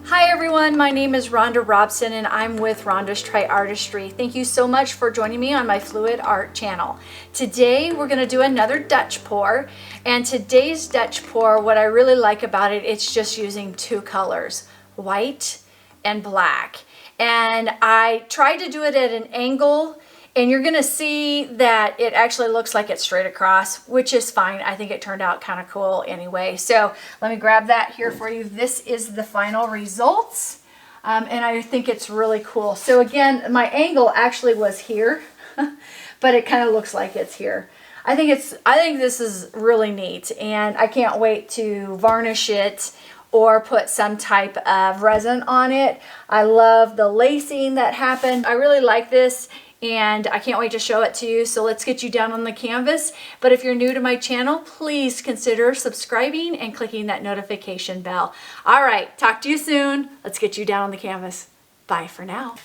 Hi everyone, my name is Rhonda Robson and I'm with Rhonda's Tri-RRR-tistry. Thank you so much for joining me on my Fluid Art channel. Today we're going to do another Dutch pour, and today's Dutch pour, what I really like about it, it's just using two colors, white and black. And I tried to do it at an angle, and you're going to see that it actually looks like it's straight across, which is fine. I think it turned out kind of cool anyway. So let me grab that here for you. This is the final results, and I think it's really cool. So again, my angle actually was here, but it kind of looks like it's here. I think this is really neat, and I can't wait to varnish it or put some type of resin on it. I love the lacing that happened. I really like this, and I can't wait to show it to you. So let's get you down on the canvas. But if you're new to my channel, please consider subscribing and clicking that notification bell. All right, talk to you soon. Let's get you down on the canvas. Bye for now.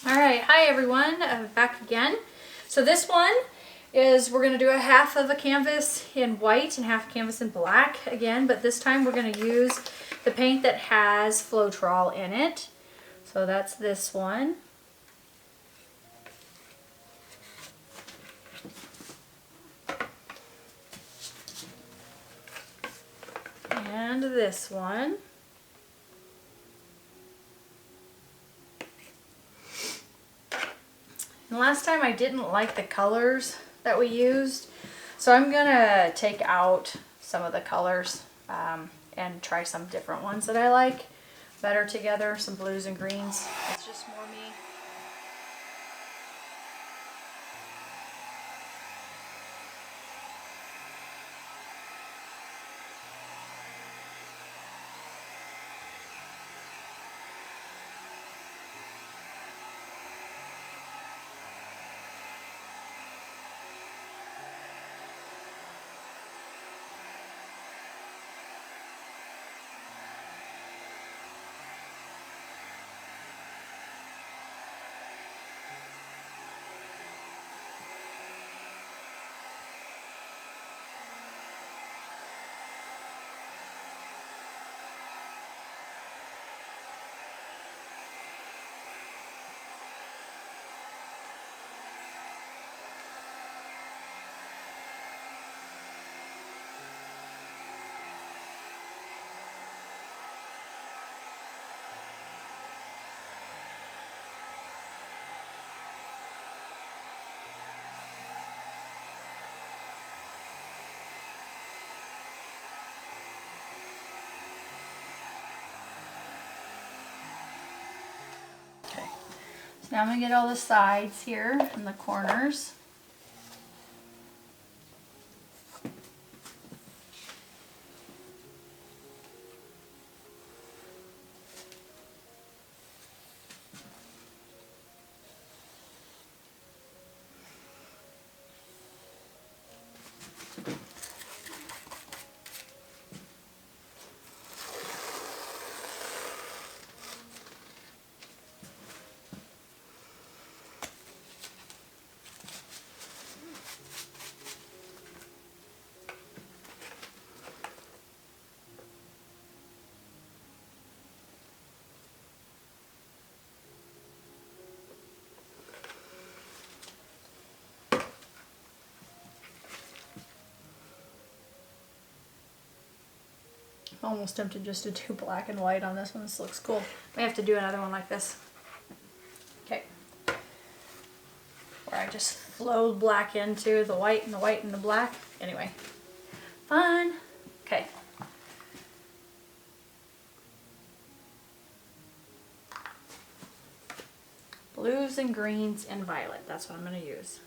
All right, hi everyone, back again. So this one is, we're gonna do a half of a canvas in white and half canvas in black again, but this time we're gonna use the paint that has Floetrol in it. So that's this one. And this one. And last time I didn't like the colors that we used, so I'm gonna take out some of the colors and try some different ones that I like better together, some blues and greens. It's just more me. Now I'm going to get all the sides here and the corners. I'm almost tempted just to do black and white on this one. This looks cool. We have to do another one like this. Okay. Where I just flowed black into the white and the white and the black. Anyway. Fun. Okay. Blues and greens and violet. That's what I'm going to use.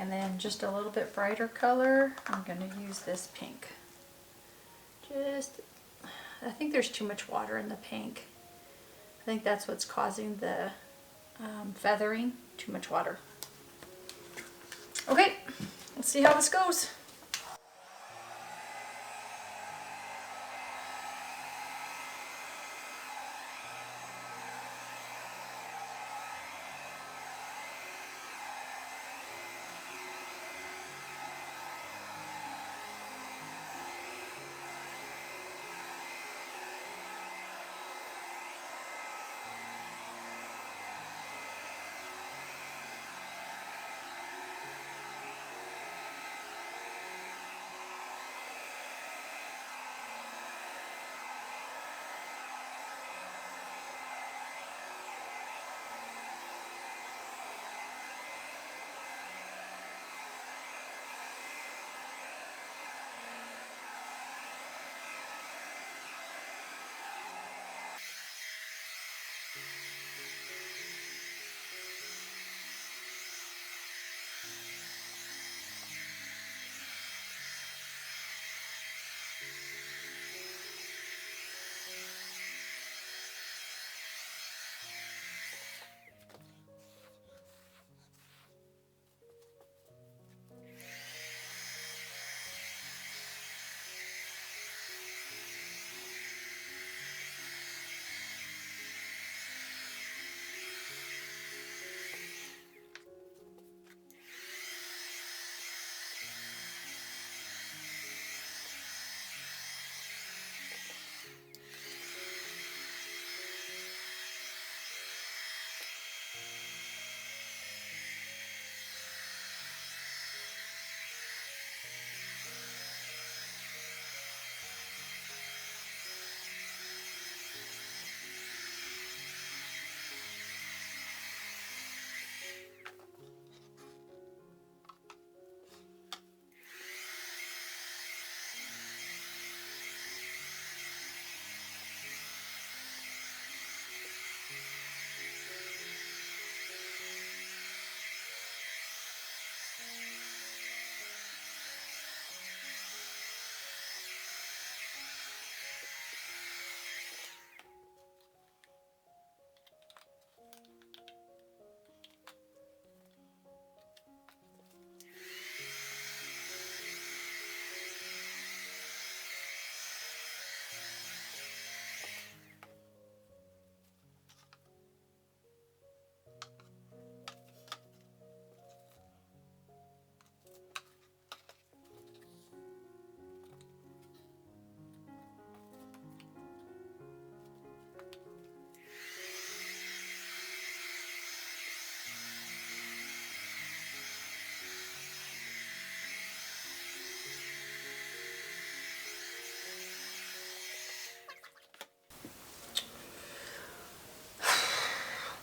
And then just a little bit brighter color, I'm going to use this pink. I think there's too much water in the pink. I think that's what's causing the feathering, too much water. Okay, let's see how this goes.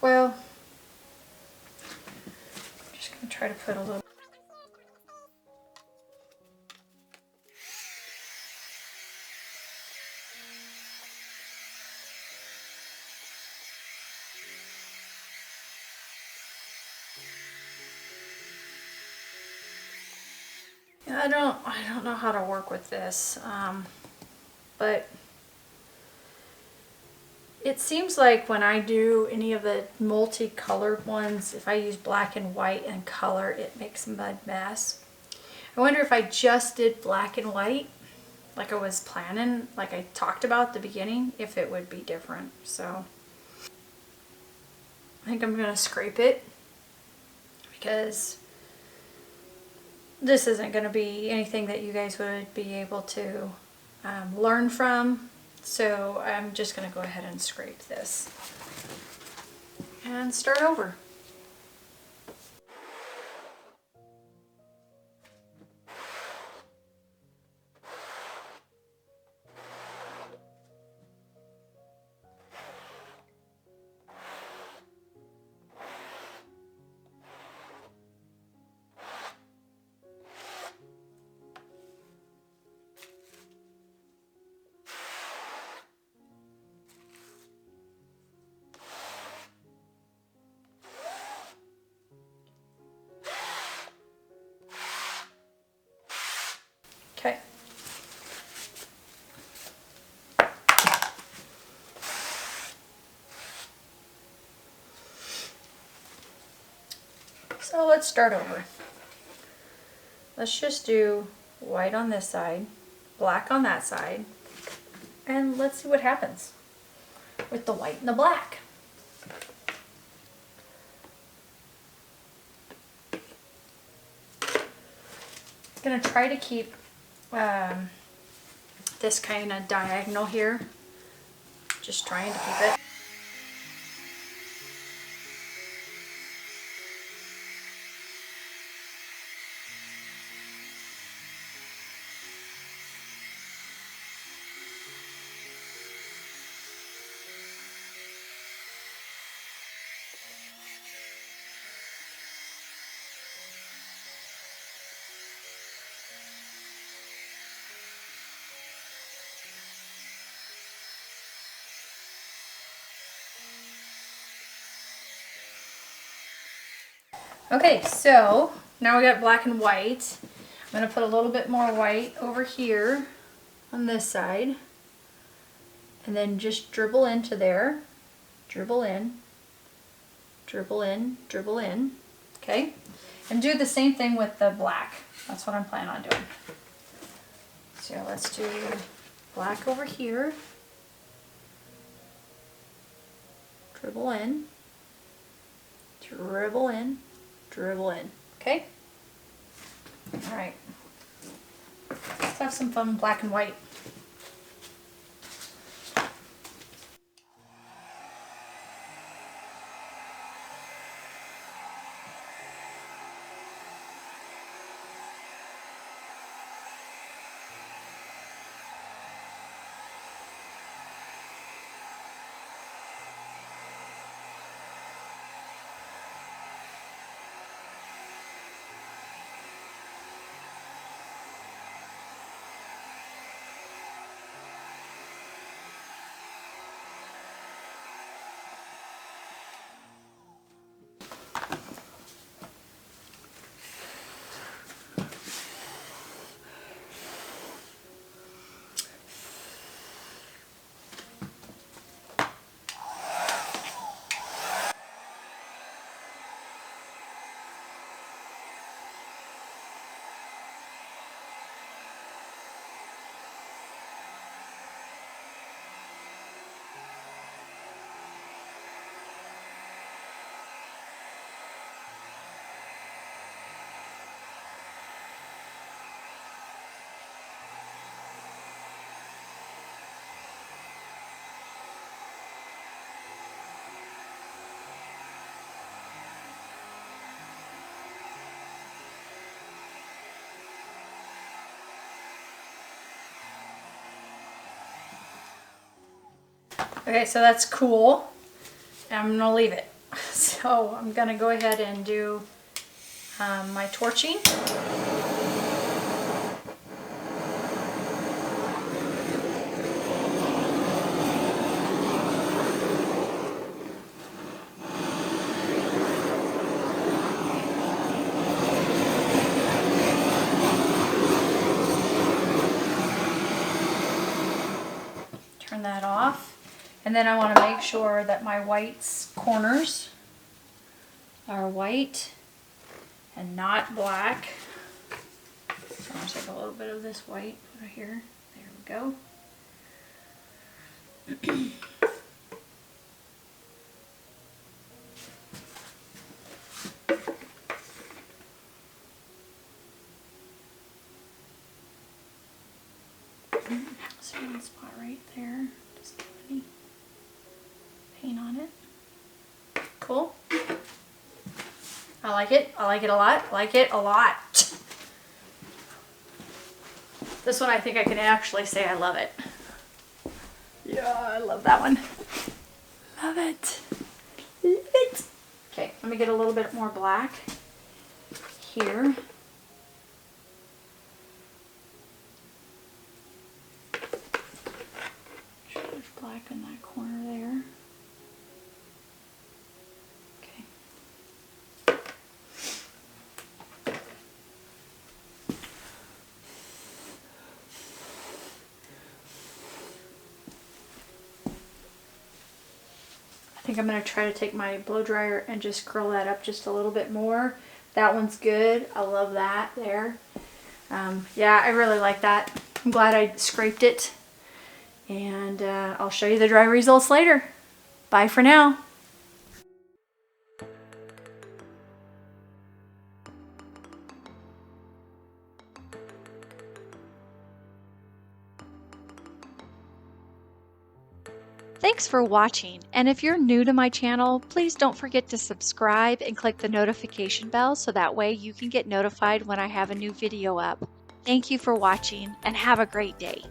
Well, I'm just going to try to put a little. I don't know how to work with this, but it seems like when I do any of the multicolored ones, if I use black and white and color, it makes a mud mess. I wonder if I just did black and white, like I was planning, like I talked about at the beginning, if it would be different. So I think I'm gonna scrape it because this isn't gonna be anything that you guys would be able to learn from. So I'm just gonna go ahead and scrape this and start over. Okay. So let's start over. Let's just do white on this side, black on that side, and let's see what happens with the white and the black. I'm going to try to keep this kind of diagonal here, just trying to keep it. Okay, so now we got black and white. I'm going to put a little bit more white over here on this side, and then just dribble into there, dribble in, dribble in, dribble in, okay? And do the same thing with the black. That's what I'm planning on doing. So let's do black over here, dribble in, dribble in, dribble in, okay? All right, let's have some fun with black and white. Okay, so that's cool. I'm gonna leave it. So I'm gonna go ahead and do my torching. Turn that off. And then I want to make sure that my white's corners are white and not black. So I'm going to take a little bit of this white right here. There we go. There's one spot right there. Just get any paint on it. Cool. I like it. I like it a lot. I like it a lot. This one I think I can actually say I love it. Yeah, I love that one. Love it. Love it. Okay, let me get a little bit more black here. There's black in that corner there. think I'm going to try to take my blow dryer and just curl that up just a little bit more. That one's good. I love that there. Yeah, I really like that. I'm glad I scraped it. And I'll show you the dry results later. Bye for now. Thanks for watching, and if you're new to my channel, please don't forget to subscribe and click the notification bell so that way you can get notified when I have a new video up. Thank you for watching, and have a great day.